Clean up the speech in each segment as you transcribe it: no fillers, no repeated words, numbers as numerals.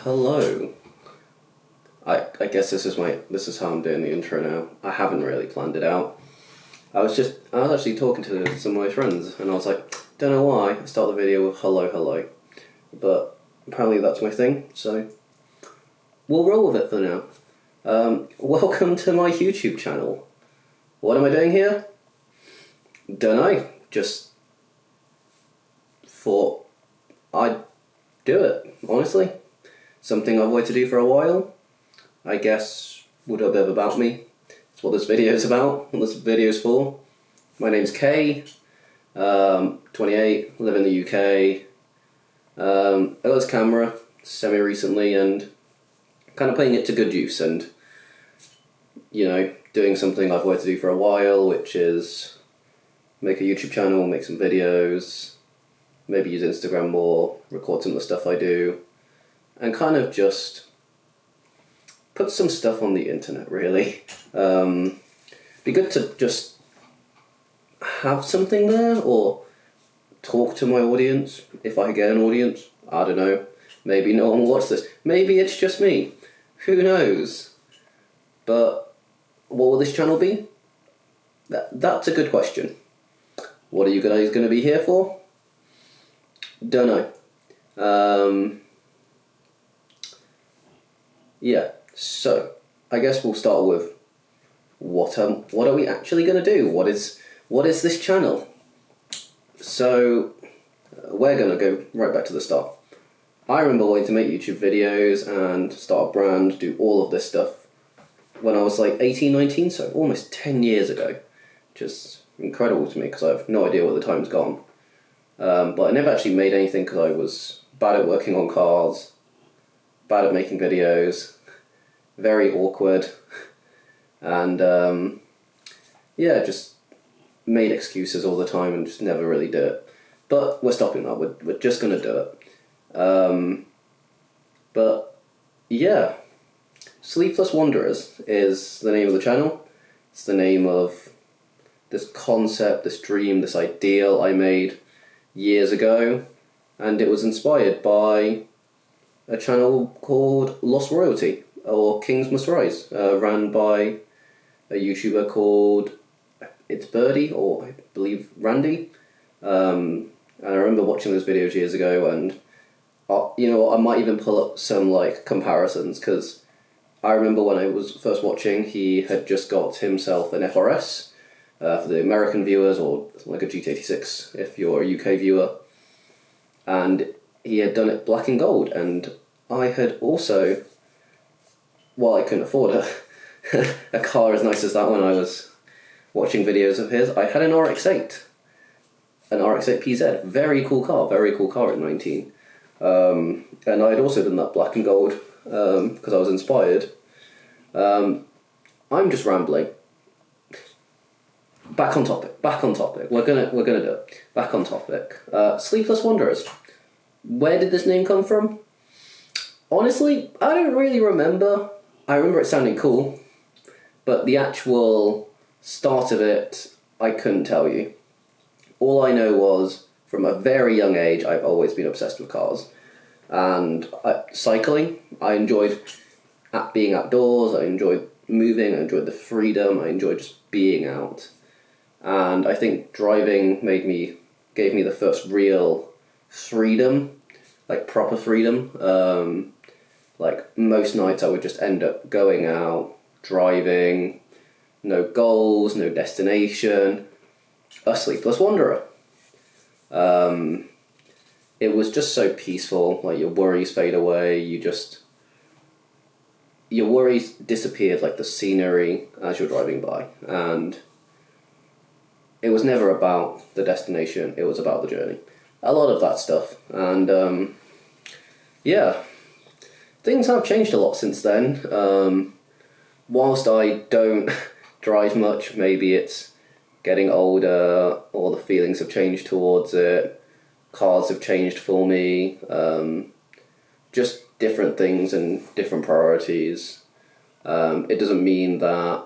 Hello. I guess this is how I'm doing the intro now. I haven't really planned it out. I was actually talking to some of my friends and I was like, don't know why I start the video with hello, but apparently that's my thing, so we'll roll with it for now. Welcome to my YouTube channel. What am I doing here? Don't know, just thought I'd do it, honestly. Something I've wanted to do for a while. I guess we'll do a bit about me. That's what this video is about, what this video is for. My name's Kay, 28, live in the UK. I got this camera semi-recently and kind of putting it to good use and, you know, doing something I've wanted to do for a while, which is make a YouTube channel, make some videos, maybe use Instagram more, record some of the stuff I do, and kind of just put some stuff on the internet, really. Be good to just have something there, or talk to my audience, if I get an audience. I don't know. Maybe no one will watch this. Maybe it's just me. Who knows? But what will this channel be? That's a good question. What are you guys going to be here for? Don't know. Yeah, so I guess we'll start with what are we actually going to do? What is this channel? So we're going to go right back to the start. I remember wanting to make YouTube videos and start a brand, do all of this stuff when I was like 18, 19, so almost 10 years ago, which is incredible to me because I have no idea what the time's gone. But I never actually made anything because I was bad at working on cars, bad at making videos, very awkward, and yeah, just made excuses all the time and just never really did it. But we're stopping that, we're just going to do it. But yeah, Sleepless Wanderers is the name of the channel. It's the name of this concept, this dream, this ideal I made years ago, and it was inspired by a channel called Lost Royalty, or Kings Must Rise, ran by a YouTuber called It's Birdie, or I believe Randy. And I remember watching those videos years ago, and you know, I might even pull up some like comparisons, because I remember when I was first watching, he had just got himself an FRS for the American viewers, or like a GT86 if you're a UK viewer, and he had done it black and gold, and I had also, well, I couldn't afford a car as nice as that when I was watching videos of his. I had an RX-8 PZ, very cool car at 19. And I had also done that black and gold because I was inspired. I'm just rambling. Back on topic. We're gonna do it. Back on topic. Sleepless Wanderers. Where did this name come from? Honestly, I don't really remember. I remember it sounding cool, but the actual start of it, I couldn't tell you. All I know was, from a very young age, I've always been obsessed with cars. And cycling, I enjoyed being outdoors, I enjoyed moving, I enjoyed the freedom, I enjoyed just being out. And I think driving gave me the first real freedom, like proper freedom. Like most nights I would just end up going out, driving, no goals, no destination, a sleepless wanderer. It was just so peaceful, like your worries fade away, your worries disappeared like the scenery as you're driving by, and it was never about the destination, it was about the journey. A lot of that stuff, and yeah, things have changed a lot since then. Whilst I don't drive much, maybe it's getting older, or the feelings have changed towards it, cars have changed for me, just different things and different priorities. It doesn't mean that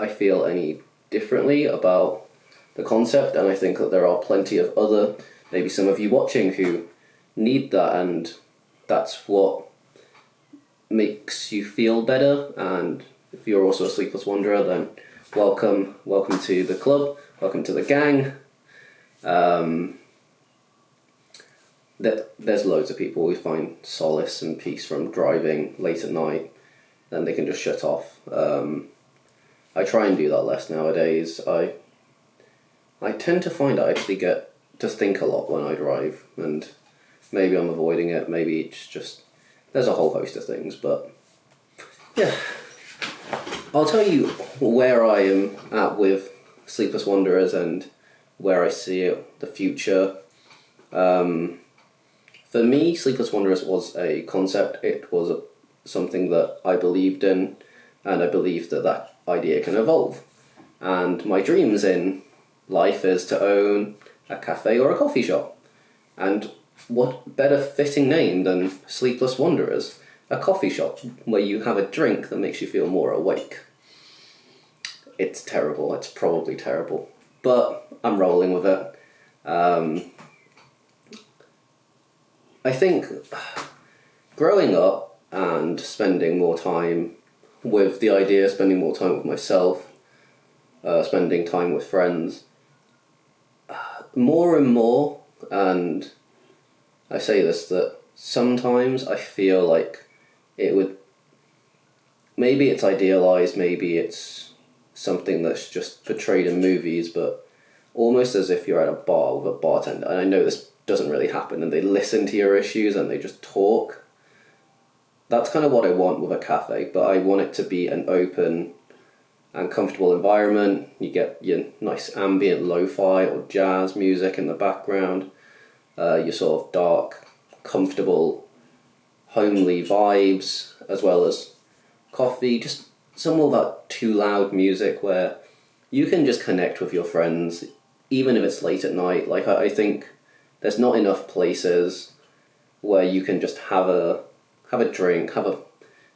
I feel any differently about the concept, and I think that there are plenty of other, maybe some of you watching, who need that, and that's what makes you feel better, and if you're also a Sleepless Wanderer, then welcome to the club, welcome to the gang. There's loads of people who find solace and peace from driving late at night, and they can just shut off. I try and do that less nowadays. I tend to find I actually get to think a lot when I drive, and maybe I'm avoiding it, maybe it's just, there's a whole host of things, but yeah. I'll tell you where I am at with Sleepless Wanderers and where I see it, the future. For me, Sleepless Wanderers was a concept. It was something that I believed in, and I believed that idea can evolve. And my dreams in life is to own a cafe or a coffee shop. And what better fitting name than Sleepless Wanderers? A coffee shop where you have a drink that makes you feel more awake. It's terrible, it's probably terrible, but I'm rolling with it. I think growing up and spending more time with the idea, spending more time with myself, spending time with friends, more and more, and I say this, that sometimes I feel like it would, maybe it's idealised, maybe it's something that's just portrayed in movies, but almost as if you're at a bar with a bartender, and I know this doesn't really happen, and they listen to your issues and they just talk. That's kind of what I want with a cafe, but I want it to be an open and comfortable environment. You get your nice ambient lo-fi or jazz music in the background, your sort of dark, comfortable, homely vibes, as well as coffee, just some more of that too loud music where you can just connect with your friends, even if it's late at night. Like, I think there's not enough places where you can just have a drink, have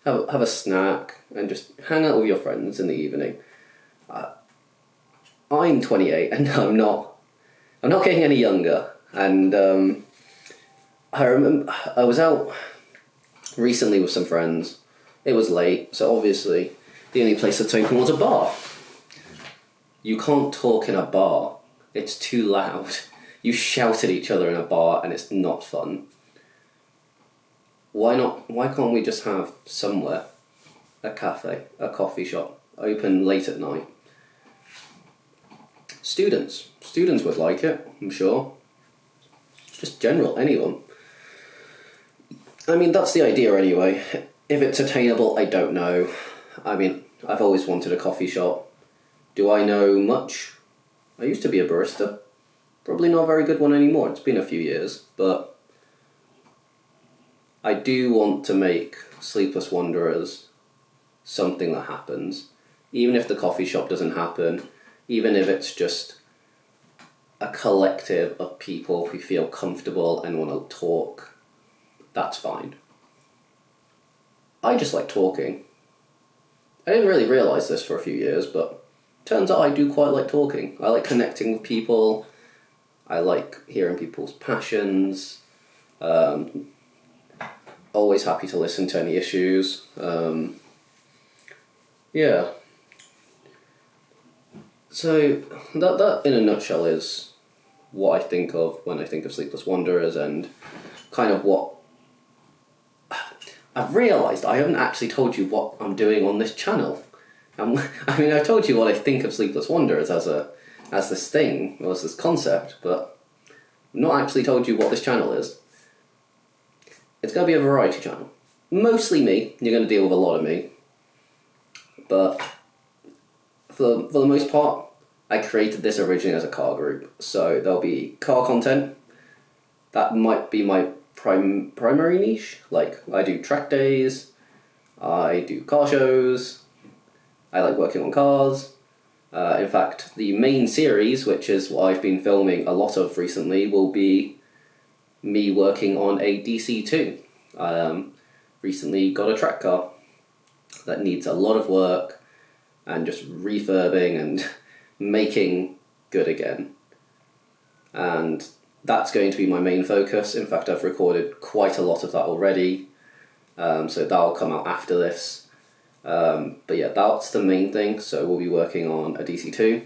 a snack, and just hang out with your friends in the evening. I'm 28, and I'm not getting any younger. And I remember I was out recently with some friends. It was late, so obviously the only place that's open was a bar. You can't talk in a bar. It's too loud. You shout at each other in a bar and it's not fun. Why can't we just have somewhere, a cafe, a coffee shop, open late at night? Students would like it, I'm sure. Just anyone. I mean, that's the idea anyway. If it's attainable, I don't know. I mean, I've always wanted a coffee shop. Do I know much? I used to be a barista. Probably not a very good one anymore. It's been a few years, but I do want to make Sleepless Wanderers something that happens. Even if the coffee shop doesn't happen, even if it's just a collective of people who feel comfortable and want to talk, that's fine. I just like talking. I didn't really realise this for a few years, but turns out I do quite like talking. I like connecting with people. I like hearing people's passions. Always happy to listen to any issues. Yeah. So that in a nutshell is what I think of when I think of Sleepless Wanderers, and kind of what I've realised I haven't actually told you what I'm doing on this channel. I mean, I've told you what I think of Sleepless Wanderers as this thing, or as this concept, but I've not actually told you what this channel is. It's going to be a variety channel. Mostly me. You're going to deal with a lot of me. But for the most part, I created this originally as a car group. So there'll be car content. That might be my primary niche. Like, I do track days. I do car shows. I like working on cars. In fact, the main series, which is what I've been filming a lot of recently, will be me working on a DC2. Recently got a track car that needs a lot of work and just refurbing and making good again. And that's going to be my main focus. In fact, I've recorded quite a lot of that already. so that'll come out after this. But yeah, that's the main thing. So we'll be working on a DC2.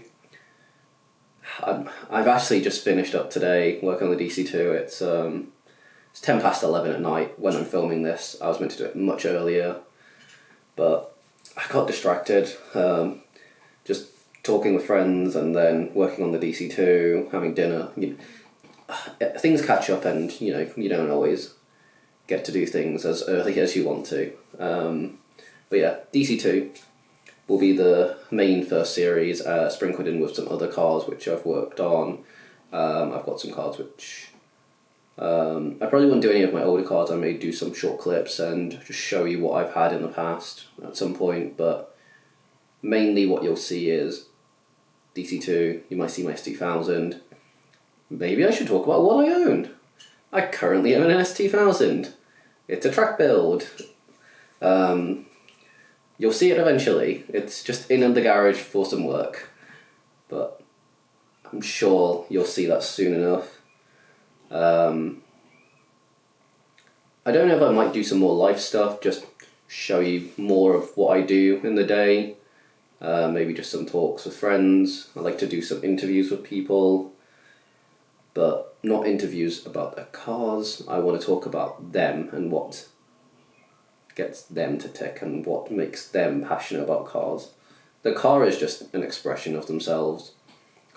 I've actually just finished up today working on the DC2. It's 10 past 11 at night when I'm filming this. I was meant to do it much earlier, but I got distracted. Just talking with friends and then working on the DC2, having dinner. Things catch up, and you don't always get to do things as early as you want to. But yeah, DC2 will be the main first series, sprinkled in with some other cars which I've worked on. I've got some cards which I probably won't do any of my older cards. I may do some short clips and just show you what I've had in the past at some point, but mainly what you'll see is DC2. You might see my S2000. Maybe I should talk about what I own. I currently own an S2000. It's a track build. You'll see it eventually. It's just in the garage for some work, but I'm sure you'll see that soon enough. I don't know if I might do some more live stuff, just show you more of what I do in the day. Maybe just some talks with friends. I like to do some interviews with people, but not interviews about their cars. I want to talk about them and what gets them to tick and what makes them passionate about cars. The car is just an expression of themselves.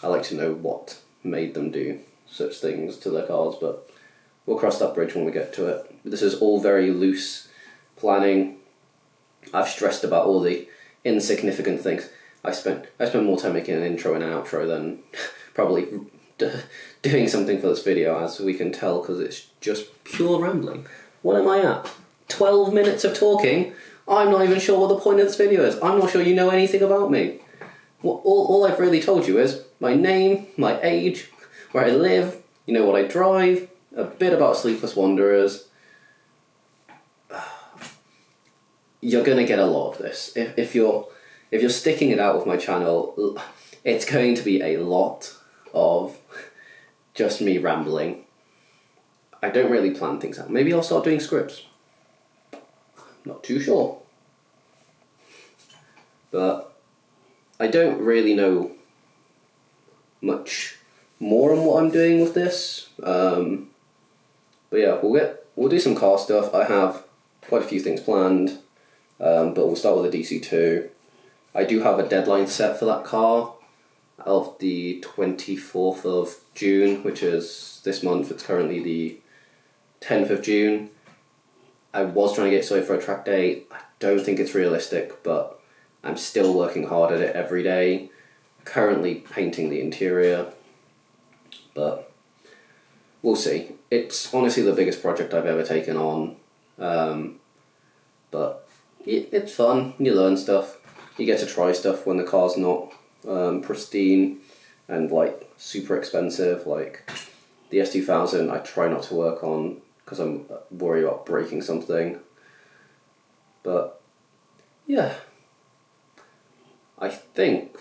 I like to know what made them do such things to their cars, but we'll cross that bridge when we get to it. This is all very loose planning. I've stressed about all the insignificant things. I spent more time making an intro and an outro than probably doing something for this video, as we can tell, because it's just pure rambling. What am I at? 12 minutes of talking? I'm not even sure what the point of this video is. I'm not sure you know anything about me. All I've really told you is my name, my age, where I live, what I drive, a bit about Sleepless Wanderers. You're going to get a lot of this. If you're sticking it out with my channel, it's going to be a lot of just me rambling. I don't really plan things out. Maybe I'll start doing scripts. Not too sure. But I don't really know much more on what I'm doing with this. But yeah, we'll do some car stuff. I have quite a few things planned, but we'll start with the DC2. I do have a deadline set for that car of the 24th of June, which is this month. It's currently the 10th of June. I was trying to get sorted for a track day. I don't think it's realistic, but I'm still working hard at it every day. Currently painting the interior, but we'll see. It's honestly the biggest project I've ever taken on, but it's fun. You learn stuff. You get to try stuff when the car's not pristine and super expensive. Like the S2000, I try not to work on because I'm worried about breaking something. But yeah, I think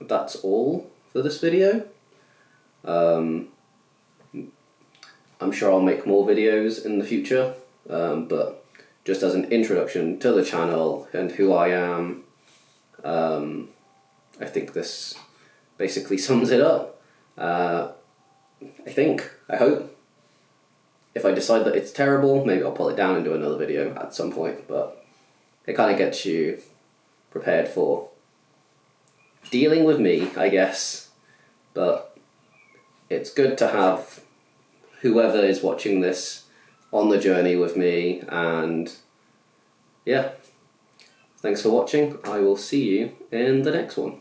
that's all for this video. I'm sure I'll make more videos in the future, but just as an introduction to the channel and who I am, I think this basically sums it up. I hope. If I decide that it's terrible, maybe I'll pull it down and do another video at some point, but it kind of gets you prepared for dealing with me, I guess. But it's good to have whoever is watching this on the journey with me, and yeah, thanks for watching. I will see you in the next one.